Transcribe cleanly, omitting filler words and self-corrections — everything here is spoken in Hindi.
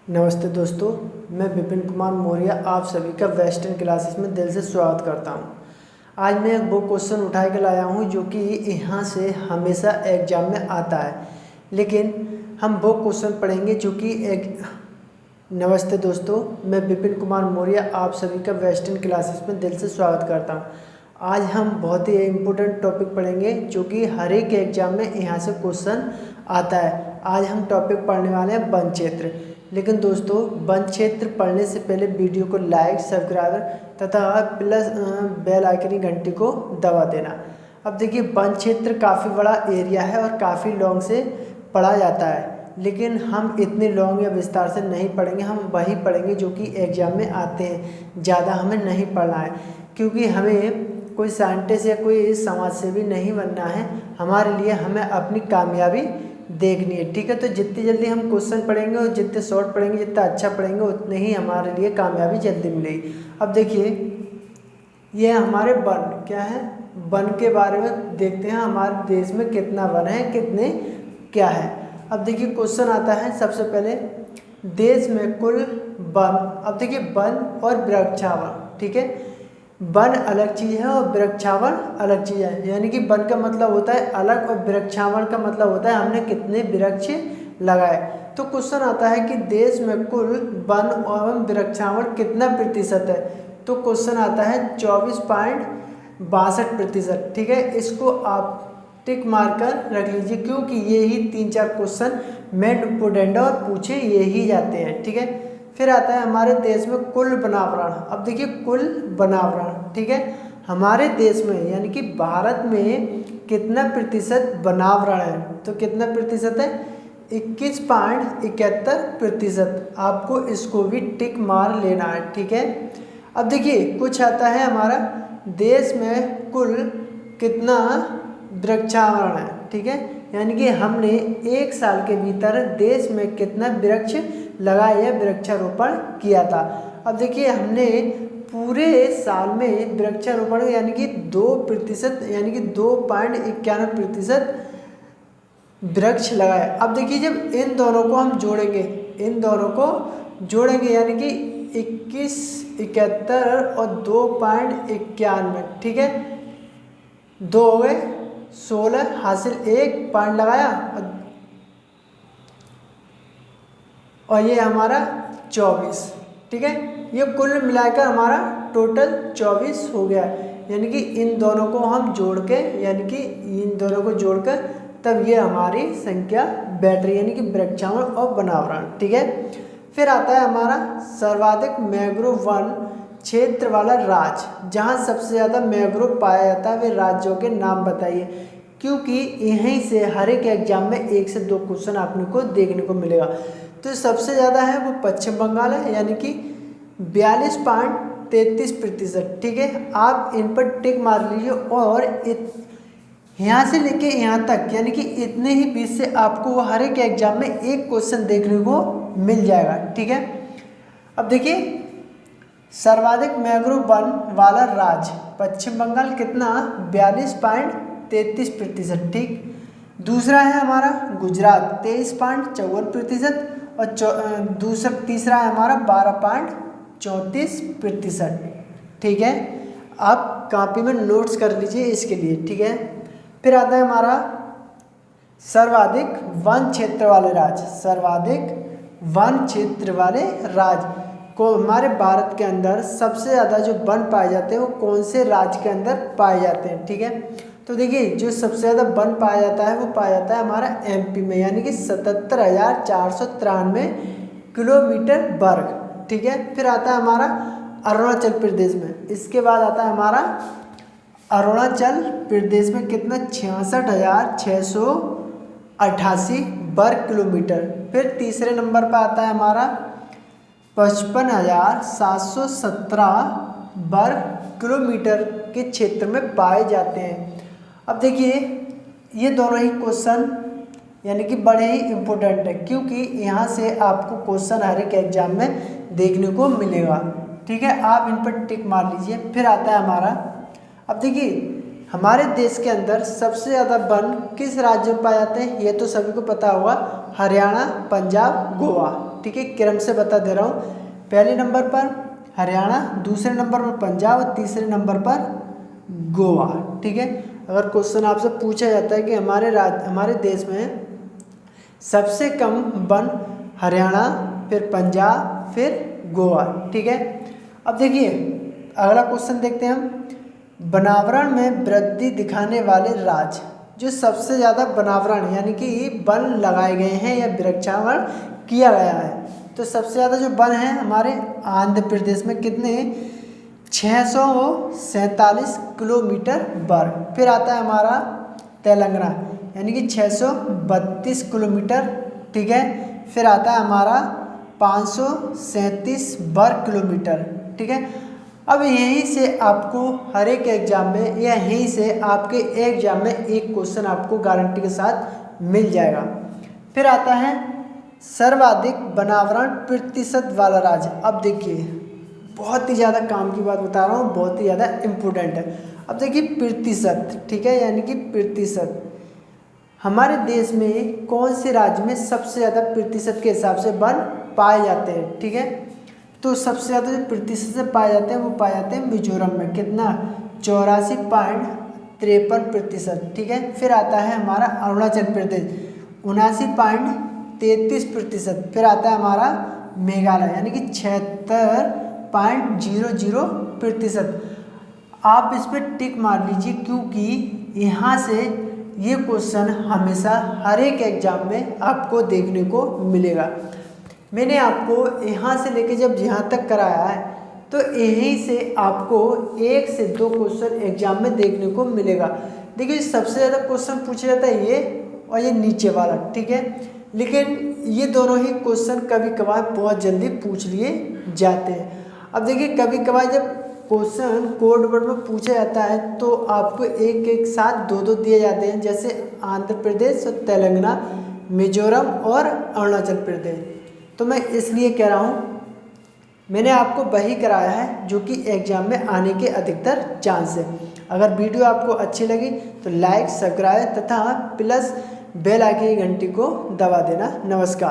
नमस्ते दोस्तों, मैं विपिन कुमार मौर्य आप सभी का वेस्टर्न क्लासेस में दिल से स्वागत करता हूं। आज मैं एक वो क्वेश्चन उठा के लाया हूं जो कि यहाँ से हमेशा एग्जाम में आता है, लेकिन हम वो क्वेश्चन पढ़ेंगे जो कि एक नमस्ते दोस्तों, मैं विपिन कुमार मौर्य आप सभी का वेस्टर्न क्लासेस में दिल से स्वागत करता हूँ। आज हम बहुत ही इम्पोर्टेंट टॉपिक पढ़ेंगे जो कि हर एक एग्जाम में यहाँ से क्वेश्चन आता है। आज हम टॉपिक पढ़ने वाले हैं वन क्षेत्र। लेकिन दोस्तों, वन क्षेत्र पढ़ने से पहले वीडियो को लाइक, सब्सक्राइब तथा प्लस बेल आइकन की घंटी को दबा देना। अब देखिए, वन क्षेत्र काफ़ी बड़ा एरिया है और काफ़ी लॉन्ग से पढ़ा जाता है, लेकिन हम इतने लॉन्ग या विस्तार से नहीं पढ़ेंगे। हम वही पढ़ेंगे जो कि एग्जाम में आते हैं। ज़्यादा हमें नहीं पढ़ना है, क्योंकि हमें कोई साइंटिस्ट या कोई समाजसेवी नहीं बनना है। हमारे लिए हमें अपनी कामयाबी देखनी है, ठीक है। तो जितनी जल्दी हम क्वेश्चन पढ़ेंगे और जितने शॉर्ट पढ़ेंगे, जितना अच्छा पढ़ेंगे, उतने ही हमारे लिए कामयाबी जल्दी मिलेगी। अब देखिए, ये हमारे वन क्या है, वन के बारे में देखते हैं। हमारे देश में कितना वन है, कितने क्या है। अब देखिए, क्वेश्चन आता है सबसे पहले, देश में कुल वन। अब देखिए, वन और वृक्षावन, ठीक है। वन अलग चीज़ है और वृक्षावन अलग चीज़ है। यानी कि वन का मतलब होता है अलग और वृक्षावन का मतलब होता है हमने कितने वृक्ष लगाए। तो क्वेश्चन आता है कि देश में कुल वन एवं वृक्षावन कितना प्रतिशत है। तो क्वेश्चन आता है 24.62%, ठीक है। इसको आप टिक मारकर रख लीजिए, क्योंकि ये ही 3-4 क्वेश्चन मेन इंपोर्टेंट और पूछे ये ही जाते हैं, ठीक है। फिर आता है हमारे देश में कुल वनावरण। अब देखिए, कुल वनावरण, ठीक है। हमारे देश में यानी कि भारत में कितना प्रतिशत वनावरण है। तो कितना प्रतिशत है, 21.71%। आपको इसको भी टिक मार लेना है, ठीक है। अब देखिए, कुछ आता है हमारा देश में कुल कितना वृक्षावरण है, ठीक है। यानी कि हमने 1 साल के भीतर देश में कितना वृक्ष लगाया या वृक्षारोपण किया था। अब देखिए, हमने पूरे साल में वृक्षारोपण यानी कि 2% यानी कि 2.91% वृक्ष लगाए। अब देखिए, जब इन दोनों को हम जोड़ेंगे, यानी कि 21.71 और 2.91, ठीक है। 2 हो गए 16, हासिल 1 पॉइंट लगाया और ये हमारा 24, ठीक है। ये कुल मिलाकर हमारा टोटल 24 हो गया। यानी कि इन दोनों को हम जोड़ के, तब ये हमारी संख्या बैठ रही है, यानी कि वृक्षावरण और वनावरण, ठीक है। फिर आता है हमारा सर्वाधिक मैंग्रोव वन क्षेत्र वाला राज्य। जहाँ सबसे ज़्यादा मैंग्रोव पाया जाता है वे राज्यों के नाम बताइए, क्योंकि यहीं से हर एक एग्जाम में 1 से 2 क्वेश्चन आपने को देखने को मिलेगा। तो सबसे ज़्यादा है वो पश्चिम बंगाल है, यानी कि 42.33%, ठीक है। आप इन पर टिक मार लीजिए और यहाँ से लेके यहाँ तक, यानी कि इतने ही बीच से आपको हर एक एग्जाम में 1 क्वेश्चन देखने को मिल जाएगा, ठीक है। अब देखिए, सर्वाधिक मैंग्रोव वन वाला राज्य पश्चिम बंगाल कितना, 42.33%, ठीक। दूसरा है हमारा गुजरात 23.54% और तीसरा है हमारा 12.34%, ठीक है। आप कॉपी में नोट्स कर लीजिए इसके लिए, ठीक है। फिर आता है हमारा सर्वाधिक वन क्षेत्र वाले राज्य को हमारे भारत के अंदर सबसे ज़्यादा जो वन पाए जाते हैं वो कौन से राज्य के अंदर पाए जाते हैं, ठीक है। तो देखिए, जो सबसे ज़्यादा वन पाया जाता है वो पाया जाता है हमारा एमपी में, यानी कि 77,493 किलोमीटर वर्ग, ठीक है। फिर आता है हमारा अरुणाचल प्रदेश में। इसके बाद आता है हमारा अरुणाचल प्रदेश में कितना, 66,688 वर्ग किलोमीटर। फिर तीसरे नंबर पर आता है हमारा 55,717 वर्ग किलोमीटर के क्षेत्र में पाए जाते हैं। अब देखिए, ये दोनों ही क्वेश्चन यानी कि बड़े ही इम्पोर्टेंट है, क्योंकि यहाँ से आपको क्वेश्चन हर एक एग्जाम में देखने को मिलेगा, ठीक है। आप इन पर टिक मार लीजिए। फिर आता है हमारा, अब देखिए, हमारे देश के अंदर सबसे ज़्यादा वन किस राज्य में पाए जाते हैं, ये तो सभी को पता होगा, हरियाणा, पंजाब, गोवा, ठीक है, क्रम से बता दे रहा हूँ। पहले नंबर पर हरियाणा, दूसरे नंबर पर पंजाब और तीसरे नंबर पर गोवा। ठीक है, अगर क्वेश्चन आपसे पूछा जाता है कि हमारे देश में सबसे कम वन हरियाणा, फिर पंजाब, फिर गोवा। ठीक है, अब देखिए अगला क्वेश्चन देखते हैं हम। वनावरण में वृद्धि दिखाने वाले राज्य, जो सबसे ज़्यादा वनावरण यानी कि वन लगाए गए हैं या वृक्षारोपण किया गया है, तो सबसे ज़्यादा जो वन है हमारे आंध्र प्रदेश में कितने, 647 किलोमीटर वर्ग। फिर आता है हमारा तेलंगाना यानी कि 632 किलोमीटर। ठीक है, फिर आता है हमारा 537 वर्ग किलोमीटर। ठीक है, अब यहीं से आपको हर एक एग्जाम में या यहीं से आपके एग्जाम में एक क्वेश्चन आपको गारंटी के साथ मिल जाएगा। फिर आता है सर्वाधिक वनावरण प्रतिशत वाला राज्य। अब देखिए बहुत ही ज़्यादा काम की बात बता रहा हूँ, बहुत ही ज़्यादा इम्पोर्टेंट है। अब देखिए प्रतिशत, ठीक है, यानी कि प्रतिशत हमारे देश में कौन से राज्य में सबसे ज़्यादा प्रतिशत के हिसाब से वन पाए जाते हैं। ठीक है, तो सबसे ज़्यादा जो प्रतिशत से पाए जाते हैं वो पाए जाते हैं मिजोरम में, कितना, 84.53%। ठीक है, फिर आता है हमारा अरुणाचल प्रदेश 79.33%। फिर आता है हमारा मेघालय यानी कि 76.00%। आप इस पर टिक मार लीजिए क्योंकि यहाँ से ये क्वेश्चन हमेशा हर एक एग्जाम में आपको देखने को मिलेगा। मैंने आपको यहाँ से लेके जब यहाँ तक कराया है तो यहीं से आपको 1 से 2 क्वेश्चन एग्जाम में देखने को मिलेगा। देखिए सबसे ज़्यादा क्वेश्चन पूछा जाता है ये और ये नीचे वाला। ठीक है, लेकिन ये दोनों ही क्वेश्चन कभी कभार बहुत जल्दी पूछ लिए जाते हैं। अब देखिए कभी कभार जब क्वेश्चन कोड वर्ड में पूछा जाता है तो आपको एक एक साथ 2-2 दिए जाते हैं, जैसे आंध्र प्रदेश और तेलंगाना, मिजोरम और अरुणाचल प्रदेश। तो मैं इसलिए कह रहा हूँ मैंने आपको वही कराया है जो कि एग्जाम में आने के अधिकतर चांस है। अगर वीडियो आपको अच्छी लगी तो लाइक, सब्सक्राइब तथा प्लस बेल आइकन की घंटी को दबा देना। नमस्कार।